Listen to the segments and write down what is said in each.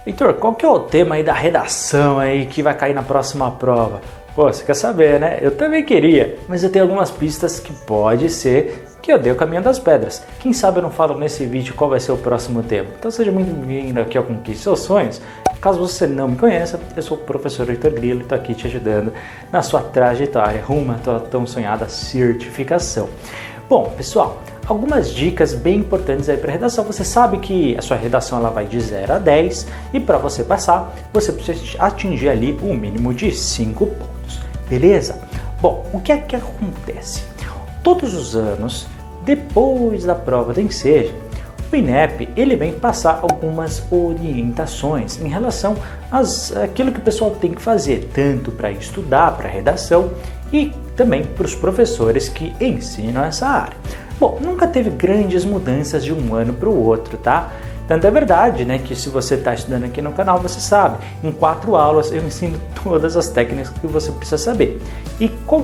Heitor, qual que é o tema aí da redação aí que vai cair na próxima prova? Pô, você quer saber, né? Eu também queria, mas eu tenho algumas pistas que pode ser que eu dei o caminho das pedras. Quem sabe eu não falo nesse vídeo qual vai ser o próximo tema. Então seja muito bem-vindo aqui ao Conquiste Seus Sonhos. Caso você não me conheça, eu sou o professor Heitor Grillo e estou aqui te ajudando na sua trajetória rumo à tua tão sonhada certificação. Bom, pessoal, algumas dicas bem importantes aí para redação. Você sabe que a sua redação ela vai de 0 a 10 e para você passar, você precisa atingir ali um mínimo de 5 pontos, beleza? Bom, o que é que acontece? Todos os anos, depois da prova do Enseja, o INEP ele vem passar algumas orientações em relação àquilo que o pessoal tem que fazer, tanto para estudar, para redação e também para os professores que ensinam essa área. Bom, nunca teve grandes mudanças de um ano para o outro, tá? Tanto é verdade, né, que se você está estudando aqui no canal, você sabe, em 4 aulas eu ensino todas as técnicas que você precisa saber. E por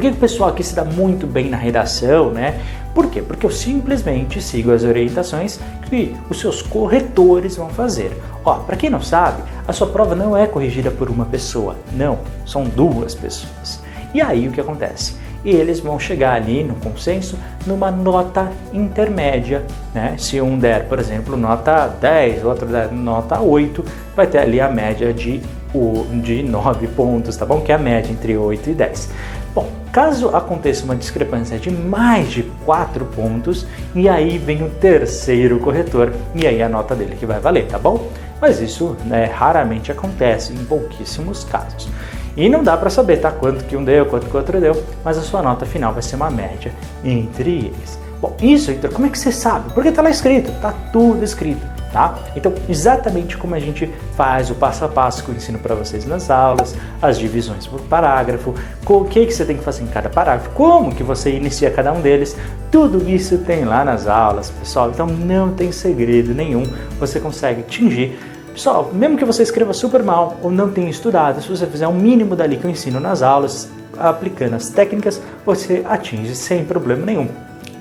que o pessoal aqui se dá muito bem na redação, né? Por quê? Porque eu simplesmente sigo as orientações que os seus corretores vão fazer. Ó, para quem não sabe, a sua prova não é corrigida por uma pessoa, não, são 2 pessoas. E aí o que acontece? Eles vão chegar ali no consenso numa nota intermédia, né? Se um der, por exemplo, nota 10, o outro der nota 8, vai ter ali a média de 9 pontos, tá bom? Que é a média entre 8 e 10. Bom, caso aconteça uma discrepância de mais de 4 pontos, e aí vem o terceiro corretor, e aí a nota dele que vai valer, tá bom? Mas isso, né, raramente acontece, em pouquíssimos casos. E não dá para saber, tá? Quanto que um deu, quanto que o outro deu, mas a sua nota final vai ser uma média entre eles. Bom, isso, Heitor, como é que você sabe? Porque tá lá escrito, tá tudo escrito, tá? Então, exatamente como a gente faz o passo a passo que eu ensino para vocês nas aulas, as divisões por parágrafo, o que você tem que fazer em cada parágrafo, como que você inicia cada um deles, tudo isso tem lá nas aulas, pessoal. Então, não tem segredo nenhum, você consegue atingir. Pessoal, mesmo que você escreva super mal ou não tenha estudado, se você fizer o mínimo dali que eu ensino nas aulas, aplicando as técnicas, você atinge sem problema nenhum.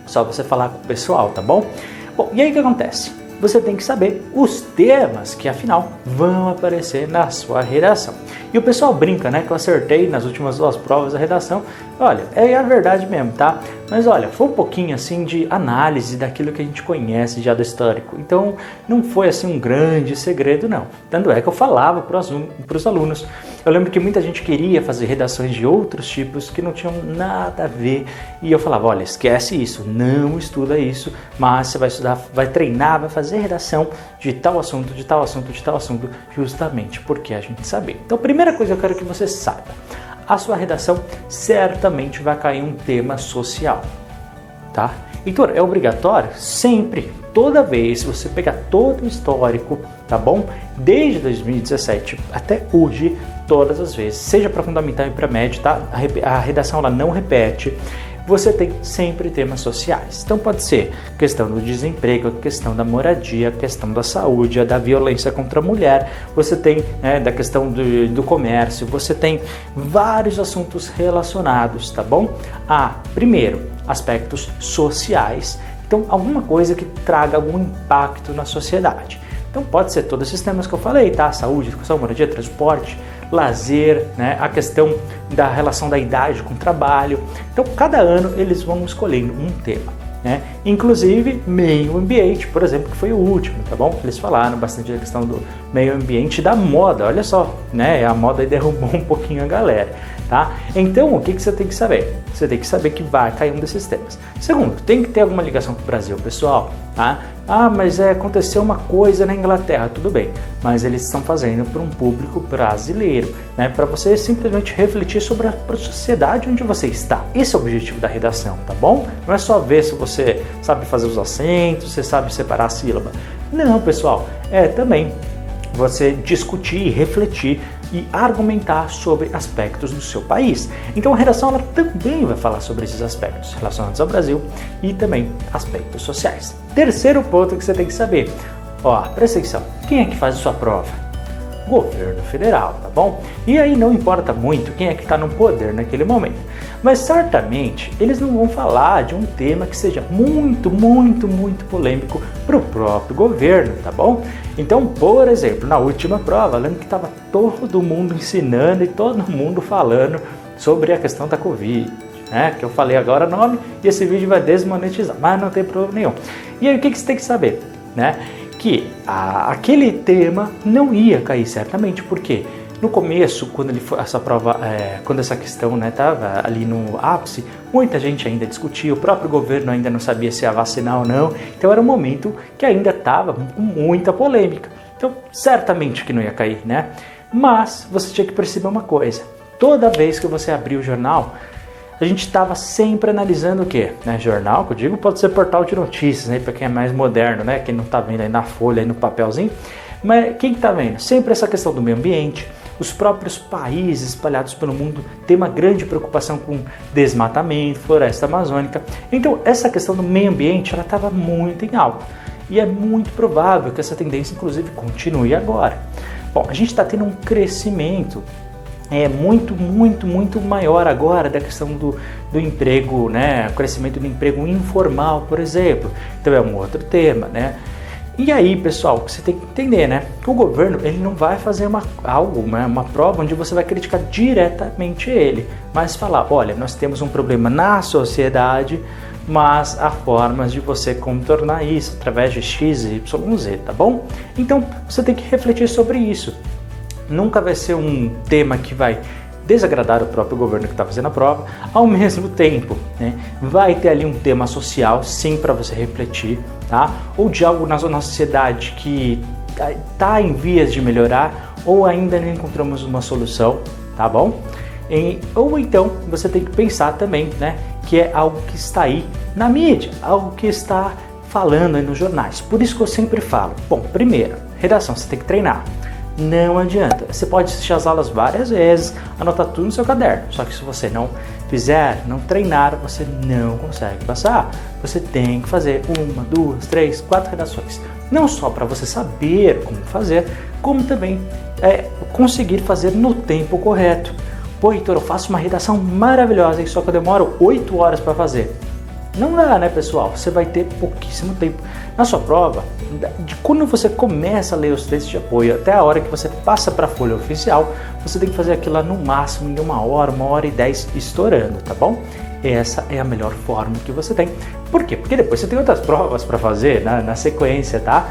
Só você falar com o pessoal, tá bom? Bom, e aí o que acontece? Você tem que saber os temas que, afinal, vão aparecer na sua redação. E o pessoal brinca, né, que eu acertei nas últimas 2 provas da redação. Olha, é a verdade mesmo, tá? Mas olha, foi um pouquinho assim de análise daquilo que a gente conhece já do histórico. Então, não foi assim um grande segredo, não. Tanto é que eu falava para os alunos. Eu lembro que muita gente queria fazer redações de outros tipos que não tinham nada a ver. E eu falava, olha, esquece isso, não estuda isso, mas você vai estudar, vai treinar, vai fazer redação de tal assunto, de tal assunto, de tal assunto, justamente porque a gente sabe. Então, a primeira coisa que eu quero que você saiba, a sua redação certamente vai cair um tema social, tá? Heitor, é obrigatório? Sempre, toda vez, você pegar todo o histórico, tá bom? Desde 2017 até hoje, todas as vezes, seja para fundamental e para médio, tá? A redação ela não repete. Você tem sempre temas sociais. Então pode ser questão do desemprego, questão da moradia, questão da saúde, da violência contra a mulher, você tem da questão do comércio, você tem vários assuntos relacionados, tá bom? Primeiro, aspectos sociais. Então alguma coisa que traga algum impacto na sociedade. Então pode ser todos esses temas que eu falei, tá? Saúde, educação, moradia, transporte, lazer, né? A questão da relação da idade com o trabalho. Então, cada ano eles vão escolhendo um tema, né? Inclusive, meio ambiente, por exemplo, que foi o último, tá bom? Eles falaram bastante da questão do meio ambiente e da moda, olha só, né? A moda aí derrubou um pouquinho a galera, tá? Então, o que você tem que saber? Você tem que saber que vai cair um desses temas. Segundo, tem que ter alguma ligação com o Brasil, pessoal, tá? Mas aconteceu uma coisa na Inglaterra, tudo bem, mas eles estão fazendo para um público brasileiro, né? Para você simplesmente refletir sobre a sociedade onde você está. Esse é o objetivo da redação, tá bom? Não é só ver se você sabe fazer os acentos, você sabe separar a sílaba. Não, pessoal, é também você discutir, refletir e argumentar sobre aspectos do seu país. Então a redação ela também vai falar sobre esses aspectos relacionados ao Brasil e também aspectos sociais. Terceiro ponto que você tem que saber, presta atenção, quem é que faz a sua prova? governo federal, tá bom? E aí não importa muito quem é que está no poder naquele momento, mas certamente eles não vão falar de um tema que seja muito polêmico para o próprio governo, tá bom? Então, por exemplo, na última prova, lembro que estava todo mundo ensinando e todo mundo falando sobre a questão da Covid, né? Que eu falei agora o nome e esse vídeo vai desmonetizar, mas não tem problema nenhum. E aí o que você tem que saber, né? Que aquele tema não ia cair certamente, porque no começo, quando ele foi essa prova, quando essa questão estava ali no ápice, muita gente ainda discutia, o próprio governo ainda não sabia se ia vacinar ou não, então era um momento que ainda estava com muita polêmica, então certamente que não ia cair, né? Mas você tinha que perceber uma coisa, toda vez que você abria o jornal, a gente estava sempre analisando o quê? Né? Jornal, que eu digo, pode ser portal de notícias, né? Para quem é mais moderno, né? Quem não está vendo aí na folha, aí no papelzinho. Mas quem está vendo? Sempre essa questão do meio ambiente, os próprios países espalhados pelo mundo têm uma grande preocupação com desmatamento, floresta amazônica. Então, essa questão do meio ambiente, ela estava muito em alta. E é muito provável que essa tendência, inclusive, continue agora. Bom, a gente está tendo um crescimento muito maior agora da questão do emprego, né? O crescimento do emprego informal, por exemplo. Então é um outro tema, né? E aí, pessoal, você tem que entender, né? Que o governo, ele não vai fazer uma prova onde você vai criticar diretamente ele, mas falar, olha, nós temos um problema na sociedade, mas há formas de você contornar isso através de X, Y, Z, tá bom? Então, você tem que refletir sobre isso. Nunca vai ser um tema que vai desagradar o próprio governo que está fazendo a prova, ao mesmo tempo, né, vai ter ali um tema social, sim, para você refletir, tá? Ou de algo na nossa sociedade que está em vias de melhorar, ou ainda não encontramos uma solução, tá bom? Ou então você tem que pensar também, né, que é algo que está aí na mídia, algo que está falando aí nos jornais. Por isso que eu sempre falo, bom, primeiro, redação, você tem que treinar. Não adianta, você pode assistir as aulas várias vezes, anotar tudo no seu caderno, só que se você não fizer, não treinar, você não consegue passar. Você tem que fazer 1, 2, 3, 4 redações, não só para você saber como fazer, como também conseguir fazer no tempo correto. Pô, Heitor, eu faço uma redação maravilhosa, só que eu demoro 8 horas para fazer. Não dá, né, pessoal? Você vai ter pouquíssimo tempo. Na sua prova, de quando você começa a ler os textos de apoio até a hora que você passa para a folha oficial, você tem que fazer aquilo lá no máximo em 1 hora e 10 estourando, tá bom? Essa é a melhor forma que você tem. Por quê? Porque depois você tem outras provas para fazer na sequência, tá?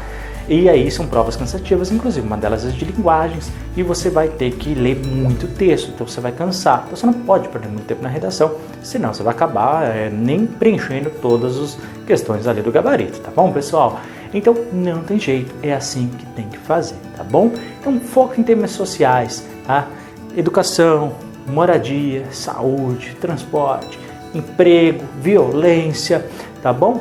E aí são provas cansativas, inclusive uma delas é de linguagens, e você vai ter que ler muito texto, então você vai cansar. Então você não pode perder muito tempo na redação, senão você vai acabar nem preenchendo todas as questões ali do gabarito, tá bom, pessoal? Então não tem jeito, é assim que tem que fazer, tá bom? Então foca em temas sociais, tá? Educação, moradia, saúde, transporte, emprego, violência, tá bom?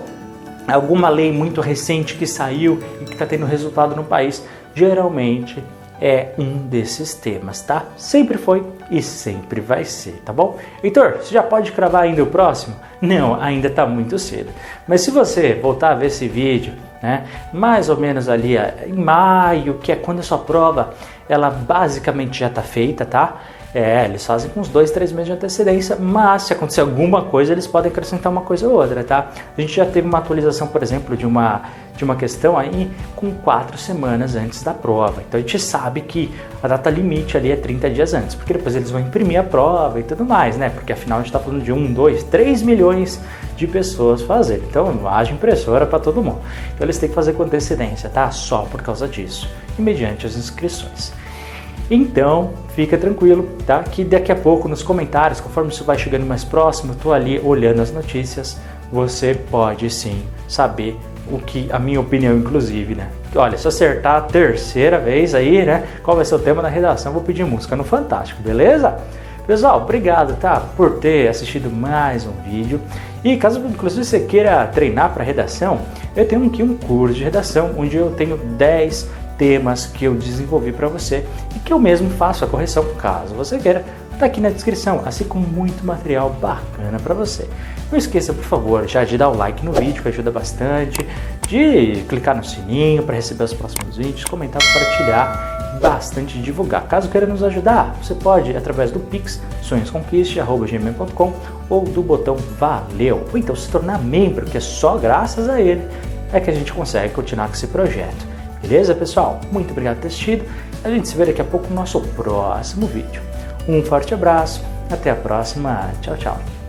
Alguma lei muito recente que saiu e que está tendo resultado no país, geralmente é um desses temas, tá? Sempre foi e sempre vai ser, tá bom? Heitor, você já pode cravar ainda o próximo? Não, ainda está muito cedo. Mas se você voltar a ver esse vídeo, né, mais ou menos ali em maio, que é quando a sua prova, ela basicamente já está feita, tá? Eles fazem com uns 2, 3 meses de antecedência, mas se acontecer alguma coisa, eles podem acrescentar uma coisa ou outra, tá? A gente já teve uma atualização, por exemplo, de uma questão aí com 4 semanas antes da prova. Então a gente sabe que a data limite ali é 30 dias antes, porque depois eles vão imprimir a prova e tudo mais, né? Porque afinal a gente está falando de 1, 2, 3 milhões de pessoas fazerem. Então haja impressora para todo mundo. Então eles têm que fazer com antecedência, tá? Só por causa disso e mediante as inscrições. Então, fica tranquilo, tá? Que daqui a pouco nos comentários, conforme isso vai chegando mais próximo, eu tô ali olhando as notícias, você pode sim saber o que, a minha opinião inclusive, né? Olha, se acertar a terceira vez aí, né? Qual vai ser o tema da redação, eu vou pedir música no Fantástico, beleza? Pessoal, obrigado, tá? Por ter assistido mais um vídeo. E caso, inclusive, você queira treinar para redação, eu tenho aqui um curso de redação, onde eu tenho 10 temas que eu desenvolvi para você e que eu mesmo faço a correção, caso você queira, tá aqui na descrição, assim como muito material bacana para você. Não esqueça, por favor, já de dar o like no vídeo, que ajuda bastante, de clicar no sininho para receber os próximos vídeos, comentar, compartilhar, bastante divulgar. Caso queira nos ajudar, você pode através do Pix, sonhosconquiste@gmail.com ou do botão valeu, ou então se tornar membro, que é só graças a ele é que a gente consegue continuar com esse projeto. Beleza, pessoal? Muito obrigado por ter assistido. A gente se vê daqui a pouco no nosso próximo vídeo. Um forte abraço, até a próxima, tchau, tchau.